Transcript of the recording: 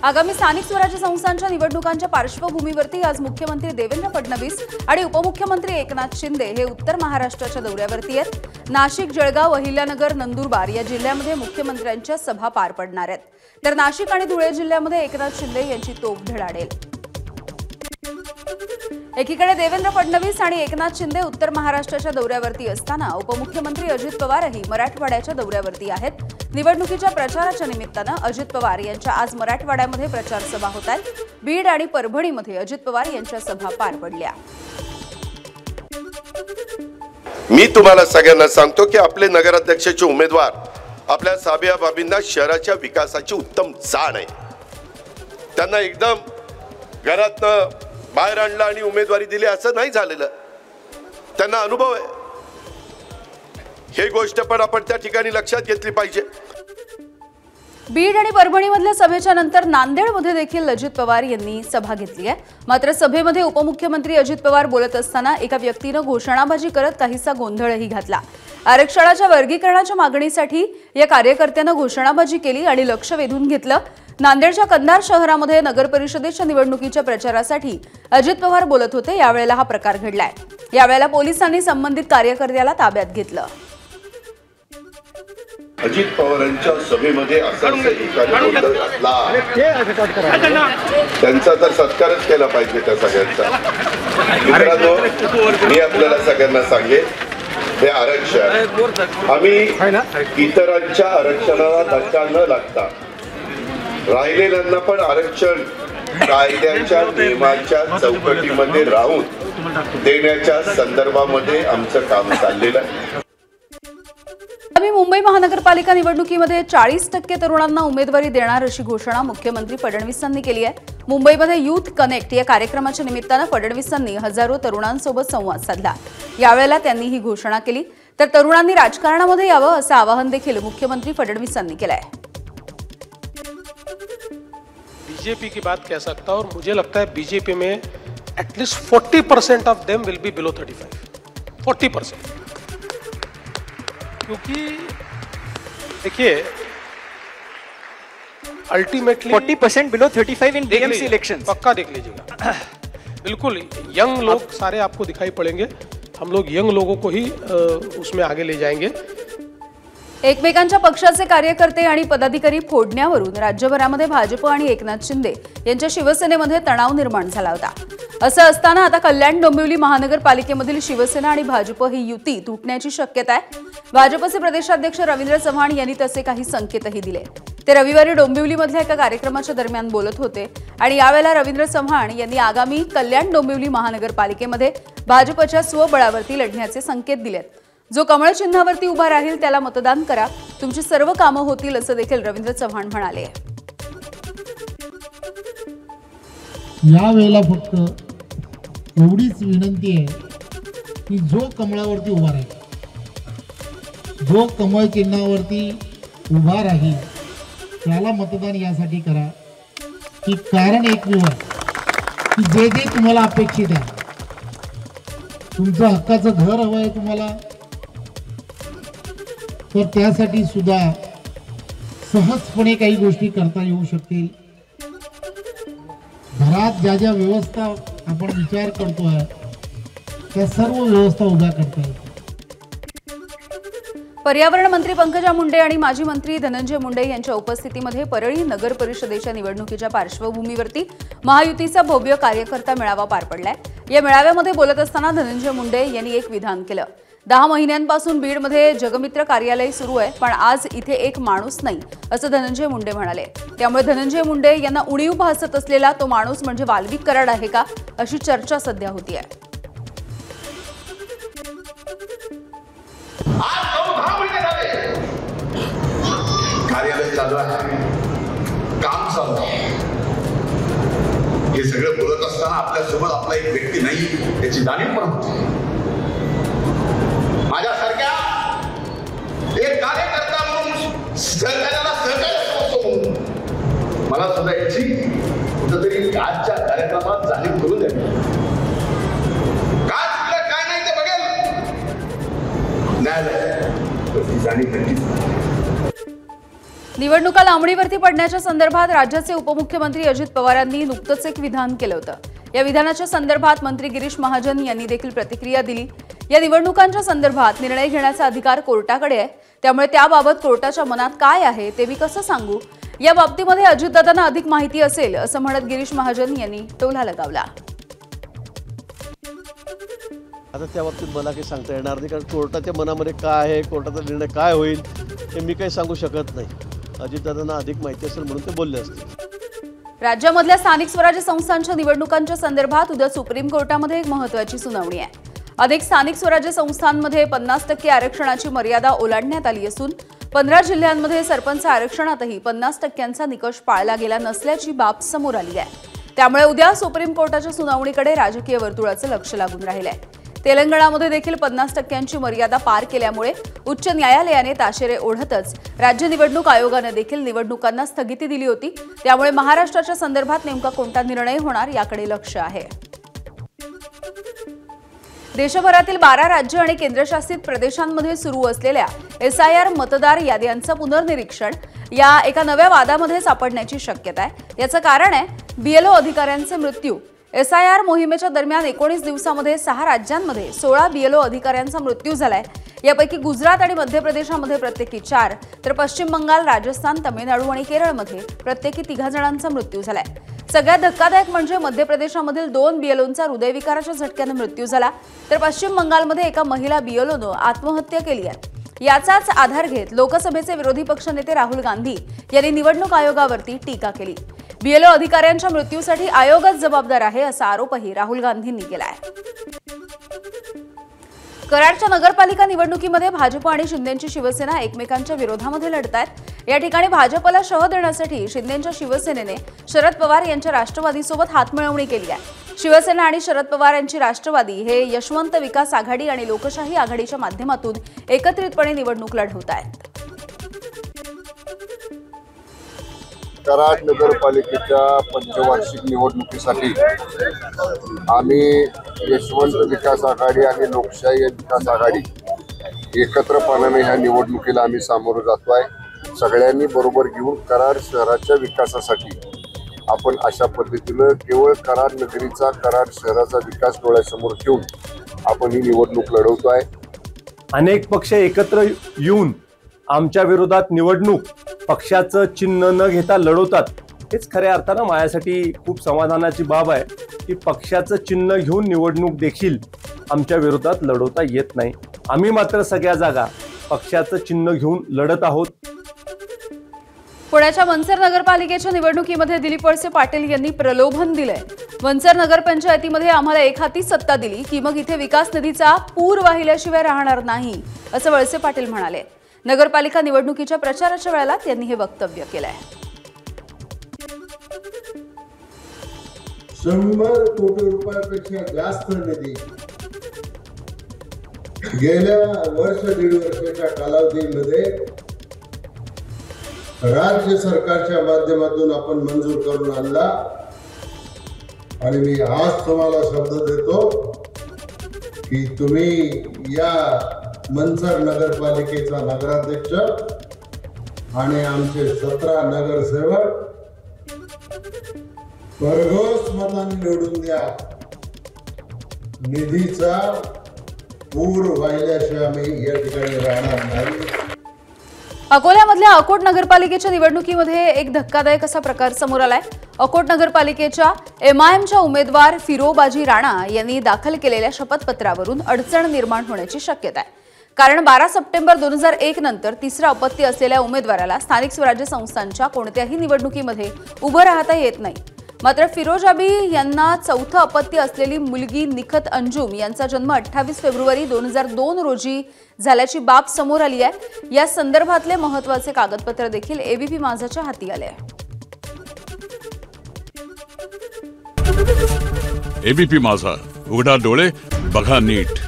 आगामी स्थानिक स्वराज्य संस्थांच्या निवडणुकांच्या पार्श्वभूमीवरती आज मुख्यमंत्री देवेंद्र फडणवीस आणि उपमुख्यमंत्री एकनाथ शिंदे हे उत्तर महाराष्ट्राच्या दौऱ्यावरती आहेत। नाशिक, जळगाव, अहिल्यानगर, नंदुरबार या जिल्ह्यांमध्ये मुख्यमंत्र्यांच्या सभा पार पडणार आहेत। तर नाशिक आणि धुळे जिल्ह्यामध्ये एकनाथ शिंदे यांची तोफ धडाडेल। एकीकडे देवेंद्र फडणवीस आणि एकनाथ शिंदे उत्तर महाराष्ट्राच्या दौऱ्यावरती असताना उपमुख्यमंत्री अजित पवारही मराठवाड्याच्या दौऱ्यावरती आहेत। निवडणुकीच्या प्रचाराच्या निमित्तानं अजित पवार यांच्या आज मराठवाड्यामध्ये प्रचार सभा होत आहेत। बीड आणि परभणीमध्ये अजित पवार यांच्या सभा पार पडल्या। मी तुम्हाला सगळ्यांना सांगतो की आपले नगराध्यक्षाचे उमेदवार आपल्या साबिया बाबींना शहराच्या विकासाची उत्तम जाण आहे। त्यांना एकदम घरातनं बाहेर आणलं आणि उमेदवारी दिली असं नाही झालेलं, त्यांना अनुभव आहे। हे गोष्ट पण आपण त्या ठिकाणी लक्षात घेतली पाहिजे। बीड आणि परभणीमधल्या सभेच्या नंतर नांदेडमध्ये देखील अजित पवार यांनी सभा घेतली आहे। मात्र सभेमध्ये उपमुख्यमंत्री अजित पवार बोलत असताना एका व्यक्तीनं घोषणाबाजी करत काहीसा गोंधळही घातला। आरक्षणाच्या वर्गीकरणाच्या मागणीसाठी या कार्यकर्त्यानं घोषणाबाजी केली आणि लक्ष वेधून घेतलं। नांदेडच्या कंधार शहरामध्ये नगर परिषदेच्या निवडणुकीच्या प्रचारासाठी अजित पवार बोलत होते, यावेळेला हा प्रकार घडलाय। यावेळेला पोलिसांनी संबंधित कार्यकर्त्याला ताब्यात घेतलं। अजित पवारांच्या सभेमध्ये त्यांचा तर सत्कारच केला पाहिजे त्या सगळ्यांचा। मित्रांनो, मी आपल्याला सगळ्यांना सांगेन, हे आरक्षण आम्ही इतरांच्या आरक्षणाला धक्का न लागता राहिलेल्यांना पण आरक्षण कायद्याच्या नियमाच्या चौकटीमध्ये राहून देण्याच्या संदर्भामध्ये आमचं काम चाललेलं आहे। आम्ही मुंबई महानगरपालिका निवडणुकीमध्ये 40% तरुणांना उमेदवारी देणार अशी घोषणा मुख्यमंत्री फडणवीसांनी केली आहे। मुंबईमध्ये यूथ कनेक्ट या कार्यक्रमाच्या निमित्तानं फडणवीसांनी हजारो तरुणांसोबत संवाद साधला। यावेळेला त्यांनी ही घोषणा केली। तर तरुणांनी राजकारणामध्ये यावं असं आवाहन देखील मुख्यमंत्री फडणवीसांनी केलं आहे। बीजेपी की बात कह सकता हूं और मुझे लगता है बीजेपी में at least 40% of them will be below 35। 40%, क्योंकि देखिए ultimately 40% below 35 in BMC election पक्का देख लीजिएगा। बिल्कुल यंग लोग सारे आपको दिखाई पड़ेंगे। हम लोग यंग लोगों को ही उसमें आगे ले जाएंगे। एकमेकांच्या पक्षाचे कार्यकर्ते आणि पदाधिकारी फोडण्यावरून राज्यभरामध्ये भाजप आणि एकनाथ शिंदे यांच्या शिवसेनेमध्ये तणाव निर्माण झाला होता। असं असताना आता कल्याण डोंबिवली महानगरपालिकेमधील शिवसेना आणि भाजप ही युती तुटण्याची शक्यता आहे। भाजपचे प्रदेशाध्यक्ष रवींद्र चव्हाण यांनी तसे काही संकेतही दिले। ते रविवारी डोंबिवलीमधल्या एका कार्यक्रमाच्या दरम्यान बोलत होते आणि यावेळेला रवींद्र चव्हाण यांनी आगामी कल्याण डोंबिवली महानगरपालिकेमध्ये भाजपच्या स्वबळावरती लढण्याचे संकेत दिलेत। जो कमळ चिन्हावरती उभा राहील त्याला मतदान करा, तुमची सर्व कामं होतील असं देखील रवींद्र चव्हाण म्हणाले। या वेळेला फक्त एवढीच विनंती आहे की जो कमळावरती उभा राहील, जो कमळ चिन्हावरती उभा राहील त्याला मतदान यासाठी करा की कारण एकमेव आहे की जे जे तुम्हाला अपेक्षित आहे, तुमचं हक्काचं घर हवं आहे तुम्हाला, तर त्यासाठी सुद्धा सहजपणे काही गोष्टी करता येऊ शकतील। घरात ज्या ज्या व्यवस्था आपण विचार करतोय त्या सर्व व्यवस्था उभ्या करता येतील। पर्यावरण मंत्री पंकजा मुंडे आणि माजी मंत्री धनंजय मुंडे यांच्या उपस्थितीमध्ये परळी नगर परिषदेच्या निवडणुकीच्या पार्श्वभूमीवरती महायुतीचा भव्य कार्यकर्ता मेळावा पार पडलाय। या मेळाव्यामध्ये बोलत असताना धनंजय मुंडे यांनी एक विधान केलं। 10 महिन्यांपासून बीडमध्ये जगमित्र कार्यालय सुरू आहे, पण आज इथे एक माणूस नाही असं धनंजय मुंडे म्हणाले। त्यामुळे धनंजय मुंडे यांना उणीव भासत असलेला तो माणूस म्हणजे वाल्मिक कराड आहे का, अशी चर्चा सध्या होतीये। कार्यालय चालू आहे, काम चालू आहे, हे सगळं बोलत असताना आपल्यासोबत आपला एक व्यक्ती नाही याची जाणीव पण होती। माझ्यासारख्या एक कार्यकर्ता म्हणून सहकार्याला सहकार्य म्हणून मला सुद्धा याची कुठंतरी आजच्या कार्यक्रमात जाणीव करून द्यावी। काय चुकलं काय नाही ते बघेल न्यायालय, जाणीव नक्कीच। निवडणुका लांबणीवरती पडण्याच्या संदर्भात राज्याचे उपमुख्यमंत्री अजित पवारांनी नुकतंच एक विधान केलं होतं। या विधानाच्या संदर्भात मंत्री गिरीश महाजन यांनी देखील प्रतिक्रिया दिली। या निवडणुकांच्या संदर्भात निर्णय घेण्याचा अधिकार कोर्टाकडे आहे, त्यामुळे त्याबाबत कोर्टाच्या मनात काय आहे ते मी कसं सांगू, या बाबतीमध्ये अजितदादांना अधिक माहिती असेल असं म्हणत गिरीश महाजन यांनी टोला लगावला। आता त्या बाबतीत मला काही सांगता येणार नाही, कारण कोर्टाच्या मनामध्ये काय आहे, कोर्टाचा निर्णय काय होईल हे मी काही सांगू शकत नाही। अजितदादांना अधिक माहिती असेल म्हणून ते बोलले असतील। राज्यामधल्या स्थानिक स्वराज्य संस्थांच्या निवडणुकांच्या संदर्भात उद्या सुप्रीम कोर्टामध्ये एक महत्त्वाची सुनावणी आहे। अनेक स्थानिक स्वराज्य संस्थांमध्ये 50% आरक्षणाची मर्यादा ओलांडण्यात आली असून 15 जिल्ह्यांमध्ये सरपंच आरक्षणातही 50%चा निकष पाळला गेला नसल्याची बाब समोर आली आहे। त्यामुळे उद्या सुप्रीम कोर्टाच्या सुनावणीकडे राजकीय वर्तुळाचं लक्ष लागून राहिलंय। तेलंगणामध्ये देखील 50%ची मर्यादा पार केल्यामुळे उच्च न्यायालयाने ताशेरे ओढतच राज्य निवडणूक आयोगाने देखील निवडणुकांना स्थगिती दिली होती। त्यामुळे महाराष्ट्राच्या संदर्भात नेमका कोणता निर्णय होणार याकडे लक्ष आहे। देशभरातील 12 राज्य आणि केंद्रशासित प्रदेशांमध्ये सुरू असलेल्या SIR मतदार याद्यांचं पुनर्निरीक्षण या एका नव्या वादामध्ये सापडण्याची शक्यता आहे। याचं कारण आहे BLO अधिकाऱ्यांचे मृत्यू। SIR मोहिमेच्या दरम्यान 19 दिवसांमध्ये 6 राज्यांमध्ये 16 BLO अधिकाऱ्यांचा मृत्यू झालाय। यापैकी गुजरात आणि मध्य प्रदेशामध्ये प्रत्येकी 4, तर पश्चिम बंगाल, राजस्थान, तमिळनाडू आणि केरळमध्ये प्रत्येकी 3 जणांचा मृत्यू झालाय। सगळ्यात धक्कादायक म्हणजे मध्य प्रदेशामधील 2 BLOंचा हृदयविकाराच्या झटक्याने मृत्यू झाला, तर पश्चिम बंगालमध्ये एका महिला BLOनं आत्महत्या केली आहे। याचाच आधार घेत लोकसभेचे विरोधी पक्षनेते राहुल गांधी यांनी निवडणूक आयोगावरती टीका केली। BLO अधिकाऱ्यांच्या मृत्यूसाठी आयोगच जबाबदार आहे असा आरोपही राहुल गांधींनी केला आहे। कराडच्या नगरपालिका निवडणुकीमध्ये भाजप आणि शिंदेची शिवसेना एकमेकांच्या विरोधामध्ये लढत आहेत। या ठिकाणी भाजपला शह देण्यासाठी शिंदेच्या शिवसेनेने शरद पवार यांच्या राष्ट्रवादीसोबत हातमिळवणी केली आहे। शिवसेना आणि शरद पवार यांची राष्ट्रवादी हे यशवंत विकास आघाडी आणि लोकशाही आघाडीच्या माध्यमातून एकत्रितपणे निवडणूक लढवत आहेत। कराड नगरपालिकेच्या पंचवार्षिक निवडणुकीसाठी आम्ही यशवंत विकास आघाडी आणि लोकशाही विकास आघाडी एकत्रपणाने ह्या निवडणुकीला आम्ही सामोरं जातोय। सगळ्यांनी बरोबर घेऊन कराड शहराच्या विकासासाठी आपण अशा पद्धतीनं केवळ कराड नगरीचा, कराड शहराचा विकास डोळ्यासमोर ठेवून आपण ही निवडणूक लढवतोय। अनेक पक्ष एकत्र येऊन आमच्या विरोधात निवडणूक पक्षाचं चिन्ह न घेता लढवतात। हेच खऱ्या अर्थानं माझ्यासाठी खूप समाधानाची बाब आहे की पक्षाचं चिन्ह घेऊन निवडणूक देखील आमच्या विरोधात लढवता येत नाही। आम्ही मात्र सगळ्या जागा पक्षाचं चिन्ह घेऊन लढत आहोत। पुण्याच्या मनसर नगरपालिकेच्या निवडणुकीमध्ये दिलीप वळसे पाटील यांनी प्रलोभन दिलंय। मनसर नगरपंचायतीमध्ये आम्हाला एक हाती सत्ता दिली की मग इथे विकास निधीचा पूर वाहिल्याशिवाय राहणार नाही असं वळसे पाटील म्हणाले। नगरपालिका निवडणुकीच्या प्रचाराच्या वेळेला त्यांनी हे वक्तव्य केलंय। 100 कोटी रुपयापेक्षा जास्त निधी गेल्या वर्ष दीड वर्षाच्या कालावधीमध्ये राज्य सरकारच्या माध्यमातून आपण मंजूर करून आणला आणि मी आज तुम्हाला शब्द देतो की तुम्ही या मनसर नगरपालिकेचा नगराध्यक्ष आणि आमचे 17 नगरसेवक भरघोस मतांनी निवडून द्या। निधीचा पूर वाहिल्याशिवाय आम्ही या ठिकाणी राहणार नाही। अकोल्यामधल्या अकोट नगरपालिकेच्या निवडणुकीमध्ये एक धक्कादायक असा प्रकार समोर आलाय। अकोट नगरपालिकेच्या MIMच्या उमेदवार फिरोबाजी राणा यांनी दाखल केलेल्या शपथपत्रावरून अडचण निर्माण होण्याची शक्यता आहे। कारण 12 सप्टेंबर 2001 नंतर तिसरं अपत्य असलेल्या उमेदवाराला स्थानिक स्वराज्य संस्थांच्या कोणत्याही निवडणुकीमध्ये उभं राहता येत नाही। मात्र फिरोजाबी यांना चौथं अपत्य असलेली मुलगी निखत अंजुम यांचा जन्म 28 फेब्रुवारी 2002 रोजी झाल्याची बाब समोर आली आहे। या संदर्भातले महत्त्वाचे कागदपत्र देखील ABP माझाच्या हाती आले आहे। ABP माझा, उघडा डोळे बघा नीट।